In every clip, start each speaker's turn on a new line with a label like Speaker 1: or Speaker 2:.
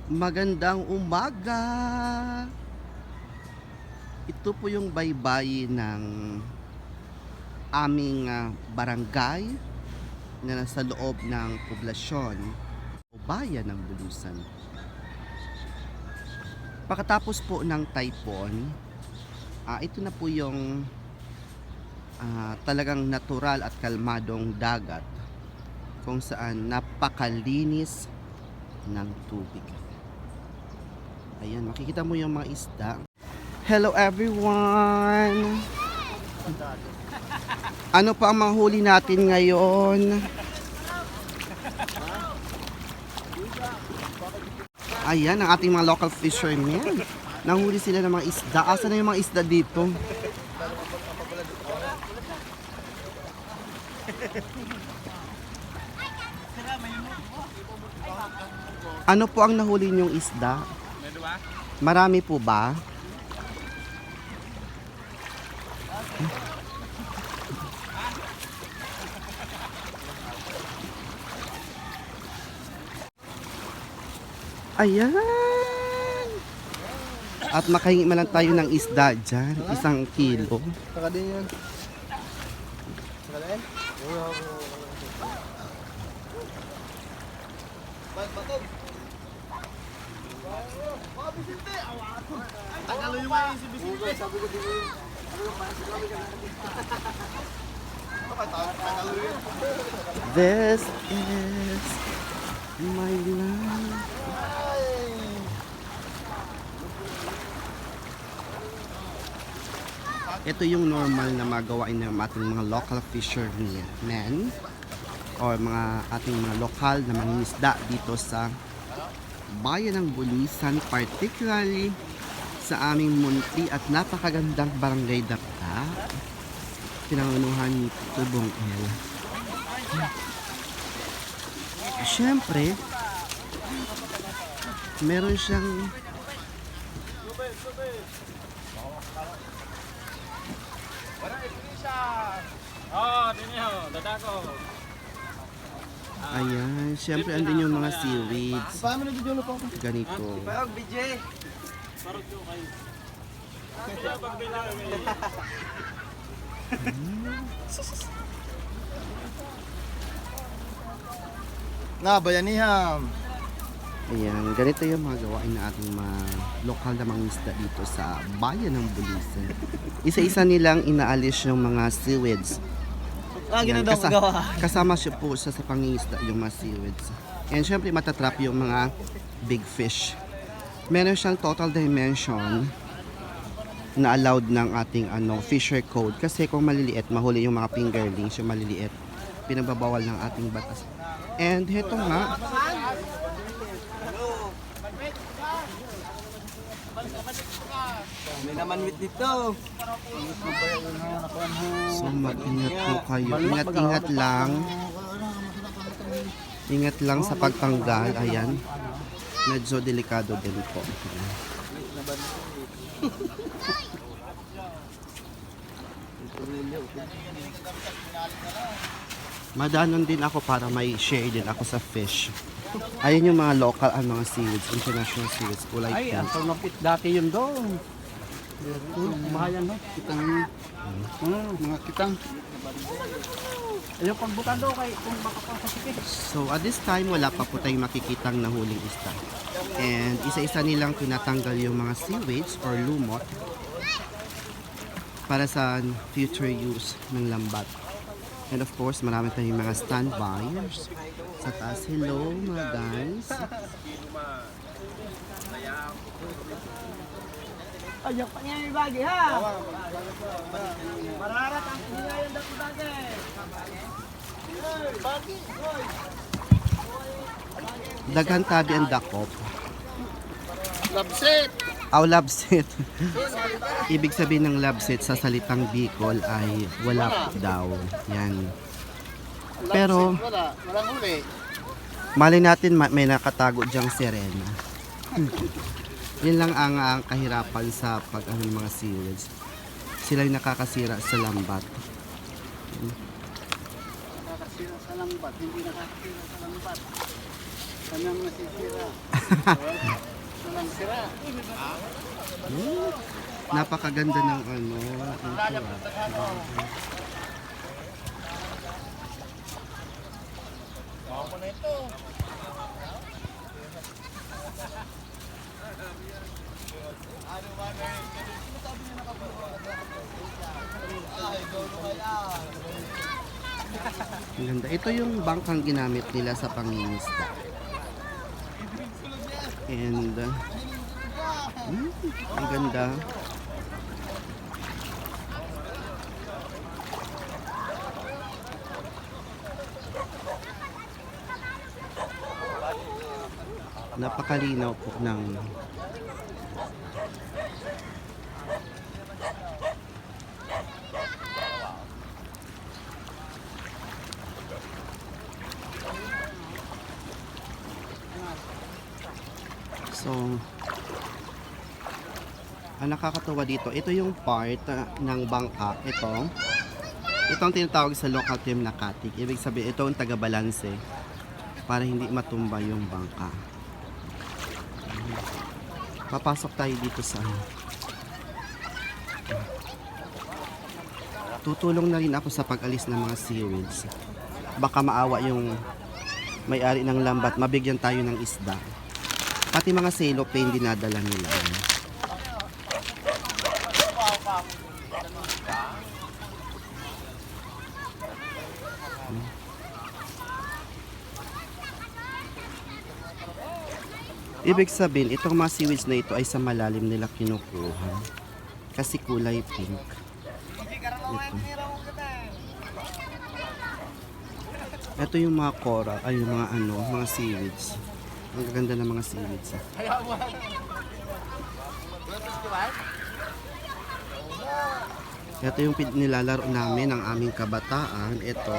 Speaker 1: Magandang umaga! Ito po yung baybayin ng aming barangay na nasa loob ng poblasyon o bayan ng Bulusan. Pagkatapos po ng typhoon, ito na po yung talagang natural at kalmadong dagat kung saan napakalinis ng tubig. Ayan, makikita mo yung mga isda. Hello everyone! Ano pa ang mahuli natin ngayon? Ayan, ang ating mga local fishermen. Nahuli sila ng mga isda. Asa na yung mga isda dito? Ano po ang nahuli niyong isda? Marami po ba? Ayan! At makahingi man lang tayo ng isda dyan. 1 kilo.
Speaker 2: Saka din yun. Saka din? Batog! Mga Bisinte! Tagalo yung mga si Bisinte! Sabi ko din yun. Ano yung parang sila ka natin? Tagalo yun.
Speaker 1: This is my life. Ito yung normal na magawain ng ating mga local fishermen or mga ating mga lokal na mangingisda dito sa bayan ng Bulisan, particularly sa aming munti at napakagandang barangay Dapta, pinangunuhan ni Tito Bongel. Siyempre, meron siyang ayan, siyempre andun yung mga seaweeds.
Speaker 2: Paano na dito po?
Speaker 1: Ganito.
Speaker 2: Pag BJ! Na, Bayaniham!
Speaker 1: Ayan, ganito yung mga gawain na ating mga lokal na mga isda dito sa bayan ng Bulisan. Isa-isa nilang inaalis yung mga seaweeds. Yan, kasama siya po sa pangingisda yung mga seaweeds. And syempre matatrap yung mga big fish. Meron siyang total dimension na allowed ng ating fisher code. Kasi kung maliliit, mahuli yung mga fingerlings, yung maliliit. Pinagbabawal ng ating batas. And heto nga,
Speaker 2: May naman with dito.
Speaker 1: so mag-ingat po kayo. Ingat-ingat lang. Ingat lang sa pagtanggal. Ayan. Medyo delikado din po. Madanon din ako para may share din ako sa fish. Ayan yung mga local mga seaweeds, international seaweeds, kulay
Speaker 3: Ay,
Speaker 1: pink.
Speaker 3: ang pangapit dati yun doon. Bahayan, no?
Speaker 2: Kitang, mga kitang.
Speaker 3: Yung pagbutan daw kay kung makapasakit.
Speaker 1: So at this time, wala pa po tayong makikitang nahuling isda. And isa-isa nilang tinatanggal yung mga seaweeds or lumot para sa future use ng lambat. And of course, marami tayong mga standbyers sa taas. Hello mga guys.
Speaker 3: Ayak pa niya yung bagi, ha? Mararat ang niya yung dati.
Speaker 1: Daghan tabi ang dakop.
Speaker 2: Labset!
Speaker 1: Labset. Ibig sabihin ng labset sa salitang Bicol ay wala daw. Yan. Pero,
Speaker 2: Wala, walang huli.
Speaker 1: mali natin may nakatago dyang sirena. Yun lang ang kahirapan sa pag-ano ng mga seaweeds. Sila yung nakakasira sa lambat.
Speaker 2: Nakakasira sa lambat, hindi nakakasira sa lambat. Kanyang nasisira.
Speaker 3: Walang sira.
Speaker 1: Napakaganda ng ano.
Speaker 2: Ako na ito.
Speaker 1: Ang ganda. Ito yung bangkang ginamit nila sa pangingisda. And ang ganda. Napakalinaw po ng So, ang nakakatuwa dito, ito yung part ng bangka. Ito ang tinatawag sa local term na katik. Ibig sabihin, ito ang taga-balanse para hindi matumba yung bangka. Papasok tayo dito sa tutulong na rin ako sa pag-alis ng mga seaweeds. Baka maawa yung may-ari ng lambat, mabigyan tayo ng isda. Pati mga cellophane dinadala nila. Ibig sabihin, itong mga seaweeds na ito ay sa malalim nila kinukuha. Kasi kulay pink. Ito yung mga coral, ay yung mga mga seaweeds. Ang ganda ng mga seaweeds. Ito yung nilalaro namin ng aming kabataan. Ito.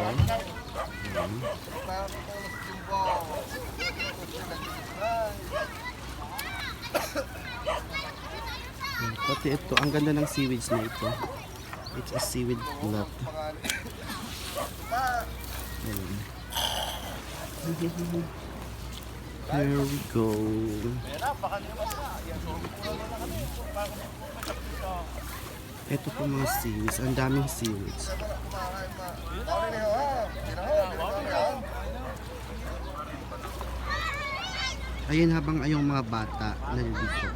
Speaker 1: Pati ito, ang ganda ng seaweeds na ito. It's a seaweed plot. Here we go. Ito po mga seaweeds. Ang daming seaweeds. Ayun habang ayong mga bata nandito.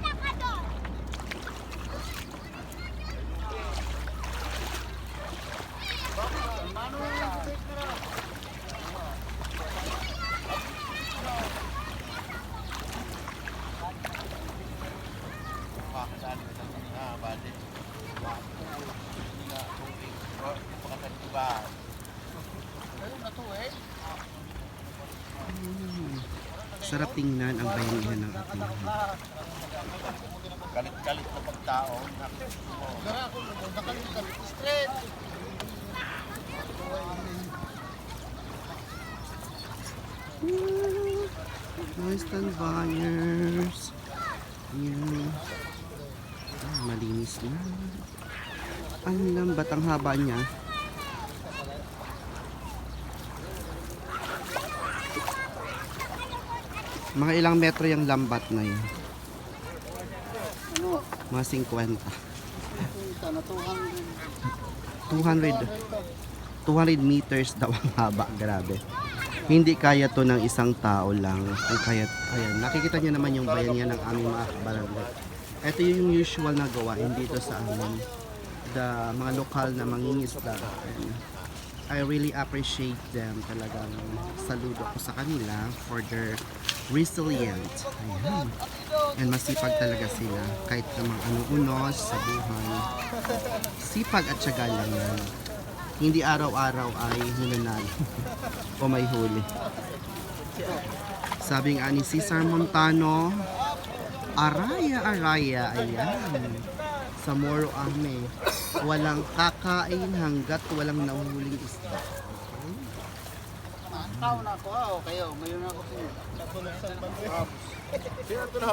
Speaker 1: Sarap tingnan ang bayanihan ng ating
Speaker 2: Kalit-kalit na pagtao. Straight.
Speaker 1: Nice buyers. Yan. Malinis na. Ang lambat, ang haba niya. Mga ilang metro yung lambat na yun. Mga 50.
Speaker 3: Sana
Speaker 1: 200 meters daw ang haba. Grabe. Hindi kaya to ng isang tao lang. Kung kaya, ayan, nakikita niyo naman yung bayan niya ng aming mga barangay. Ito yung usual na gawain dito sa amin. The mga lokal na mangingisda. Ayan. I really appreciate them. Talagang saludo ko sa kanila for their resilient. Ayan. And masipag talaga sila. Kahit sa mga unos sa buhay. Sipag at syaga lang yan. Hindi araw-araw ay hinanalo o may huli. Sabi nga ni Cesar Montano, araya, araya, ayan. Sa Moro Ame, walang kakain hanggat walang nahuhuling isda.
Speaker 3: tao na ako. Kayo, mayroon ako sa inyo.
Speaker 2: Sino ito na?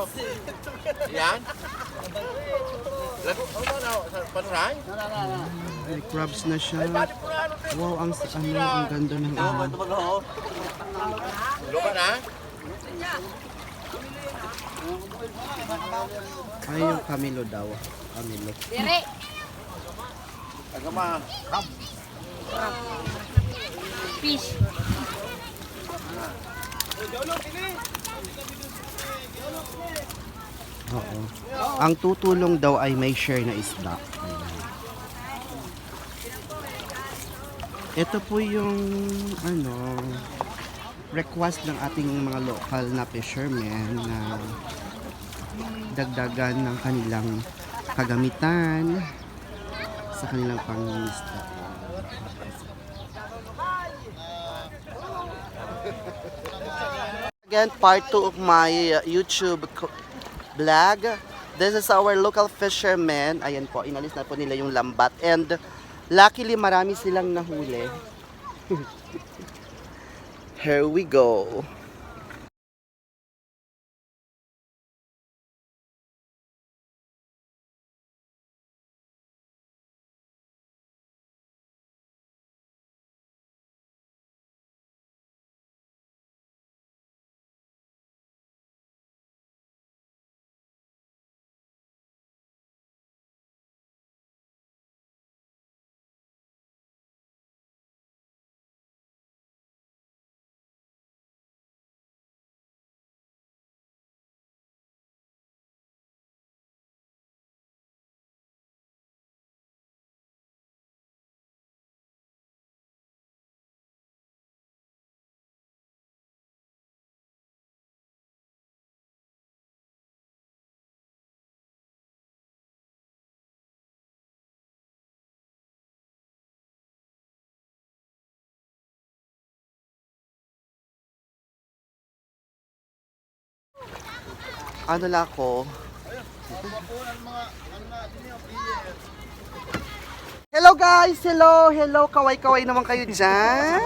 Speaker 2: Yan? Lagot mo na sa panuray?
Speaker 1: May crabs na siya. Wow, ang ganda ng ano.
Speaker 2: Lupa na?
Speaker 1: Ay, yung Camilo daw. Camilo.
Speaker 4: Dire.
Speaker 2: Agama. Ram.
Speaker 4: Fish.
Speaker 1: Oo. Ang tutulong daw ay may share na isda. Ayan. Ito po yung request ng ating mga local na fishermen na dagdagan ng kanilang kagamitan sa kanilang pangingisda. Again, part 2 of my YouTube vlog. This is our local fishermen. Ayan po, inalis na po nila yung lambat. And luckily, marami silang nahuli. Here we go. Ano lang ako? Hello guys! Hello! Hello! Kaway-kaway naman kayo dyan!